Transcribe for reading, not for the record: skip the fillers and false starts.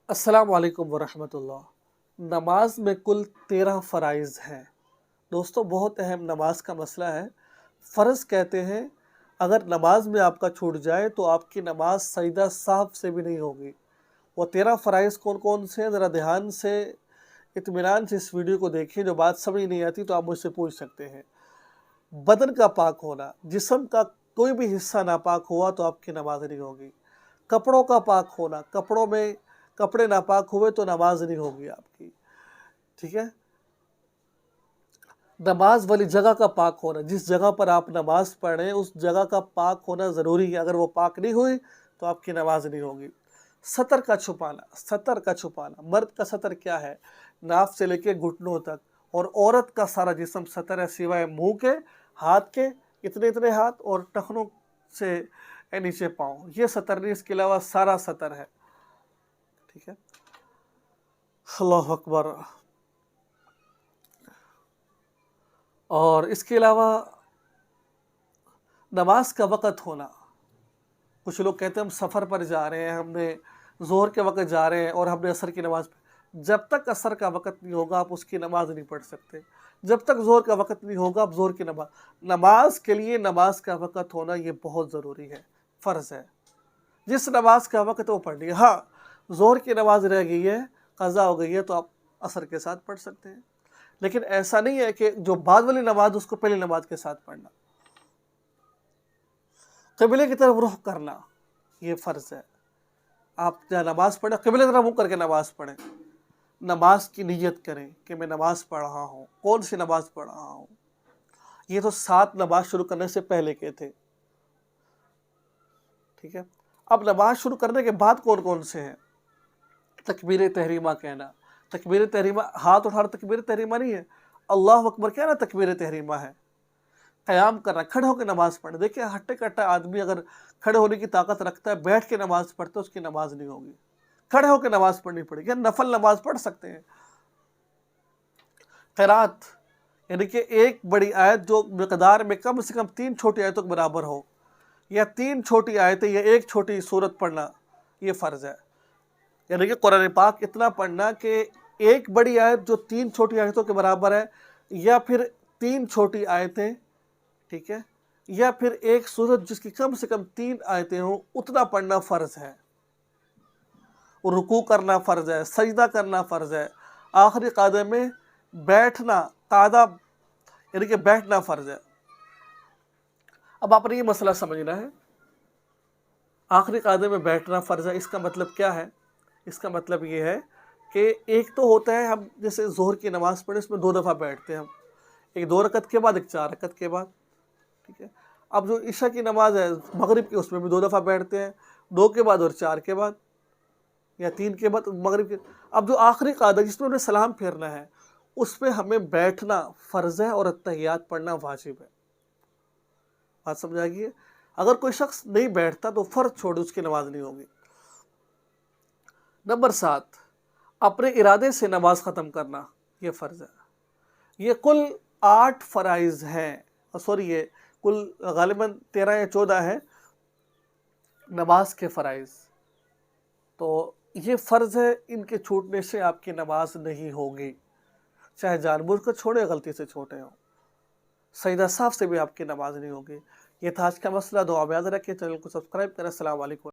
अस्सलाम वालेकुम वरहमतुल्लाह। नमाज में कुल 13 फ़राइज़ हैं। दोस्तों, बहुत अहम नमाज का मसला है। फ़र्ज़ कहते हैं, अगर नमाज में आपका छूट जाए तो आपकी नमाज सजदा साहब से भी नहीं होगी। वो 13 फ़राइज़ कौन कौन से हैं, ज़रा ध्यान से इत्मीनान से इस वीडियो को देखिए। जो बात समझ नहीं आती तो आप मुझसे पूछ सकते हैं। बदन का पाक होना, जिस्म का कोई भी हिस्सा नापाक हुआ तो आपकी नमाज नहीं होगी। कपड़ों का पाक होना, कपड़ों में कपड़े नापाक हुए तो नमाज नहीं होगी आपकी, ठीक है। नमाज वाली जगह का पाक होना, जिस जगह पर आप नमाज पढ़ें उस जगह का पाक होना ज़रूरी है। अगर वो पाक नहीं हुई तो आपकी नमाज नहीं होगी। सतर का छुपाना, सतर का छुपाना, मर्द का सतर क्या है, नाफ से लेके घुटनों तक, और औरत का सारा जिस्म सतर है सिवाय मुंह के, हाथ के, इतने इतने हाथ और टखनों से नीचे पाँव, ये सतर नहीं, इसके अलावा सारा सतर है, ठीक है। अल्लाह अकबर। और इसके अलावा नमाज का वक़्त होना। कुछ लोग कहते हैं हम सफ़र पर जा रहे हैं, हमने ज़ोहर के वक़्त जा रहे हैं और हमने असर की नमाज़, जब तक असर का वक़्त नहीं होगा आप उसकी नमाज़ नहीं पढ़ सकते। जब तक ज़ोहर का वक़्त नहीं होगा आप ज़ोहर की नमाज के लिए नमाज का वक़्त होना ये बहुत ज़रूरी है, फ़र्ज़ है। जिस नमाज का वक़्त वो पढ़नी है। हाँ, ज़ोहर की नमाज रह गई है, क़ज़ा हो गई है, तो आप असर के साथ पढ़ सकते हैं। लेकिन ऐसा नहीं है कि जो बाद वाली नमाज उसको पहली नमाज के साथ पढ़ना। क़िबले की तरफ रुख करना ये फ़र्ज़ है। आप जहाँ नमाज़ पढ़ें क़िबले की तरफ मुँह करके नमाज़ पढ़ें। नमाज की नियत करें कि मैं नमाज़ पढ़ रहा हूँ, कौन सी नमाज़ पढ़ रहा हूँ। ये तो 7 नमाज शुरू करने से पहले के थे, ठीक है। अब नमाज शुरू करने के बाद कौन कौन से हैं। तकबीर तहरीमा कहना, तकबीर तहरीमा हाथ उठाना तकबीर तहरीमा नहीं है, अल्लाह अकबर कहना तकबीर तहरीमा है। क़याम करना, खड़े होकर नमाज पढ़ना। देखिए, हट्टे कट्टा आदमी अगर खड़े होने की ताकत रखता है, बैठ के नमाज पढ़ता है, उसकी नमाज नहीं होगी। खड़े होकर नमाज पढ़नी पड़ेगी। नफल नमाज पढ़ सकते हैं। क़िरात यानी कि एक बड़ी आयत जो मिक़दार में कम से कम 3 छोटी आयतों के बराबर हो, या 3 छोटी आयतें या एक छोटी सूरत पढ़ना, ये फ़र्ज़ है। यानी कि कुरान पाक इतना पढ़ना कि एक बड़ी आयत जो 3 छोटी आयतों के बराबर है, या फिर 3 छोटी आयतें, ठीक है, या फिर एक सूरत जिसकी कम से कम 3 आयतें हों, उतना पढ़ना फ़र्ज़ है। रुकू करना फ़र्ज़ है, सजदा करना फ़र्ज़ है, आखिरी क़ादे में बैठना, क़ादा यानी कि बैठना फ़र्ज़ है। अब आपने ये मसला समझना है, आखिरी क़ादे में बैठना फ़र्ज़ है। इसका मतलब क्या है? इसका मतलब ये है कि एक तो होता है हम जैसे ज़ोहर की नमाज़ पढ़े उसमें 2 दफ़ा बैठते हैं हम, एक 2 रकत के बाद, एक 4 रकत के बाद, ठीक है। अब जो इशा की नमाज़ है मगरिब की, उसमें भी 2 दफ़ा बैठते हैं, 2 के बाद और 4 के बाद, या 3 के बाद मगरिब के। अब जो आखिरी क़ादा जिसमें उन्हें सलाम फेरना है, उस पर हमें बैठना फ़र्ज़ है और अत्तहियात पढ़ना वाजिब है। बात समझ आ गई है। अगर कोई शख्स नहीं बैठता तो फ़र्ज़ छोड़ उसकी नमाज नहीं होगी। नंबर 7, अपने इरादे से नमाज ख़त्म करना, ये फ़र्ज़ है। ये कुल 8 फ़राइज़ हैं, सॉरी ये कुल ग़ालिबन 13 या 14 हैं नमाज के फ़राइज़। तो ये फ़र्ज़ है, इनके छूटने से आपकी नमाज नहीं होगी, चाहे जानबूझ कर छोड़े, गलती से छोटे हों। सजदा साहब से भी आपकी नमाज नहीं होगी। ये था आज का मसला। दुआ में याद रखें। चैनल को सब्सक्राइब करें। अस्सलाम वालेकुम।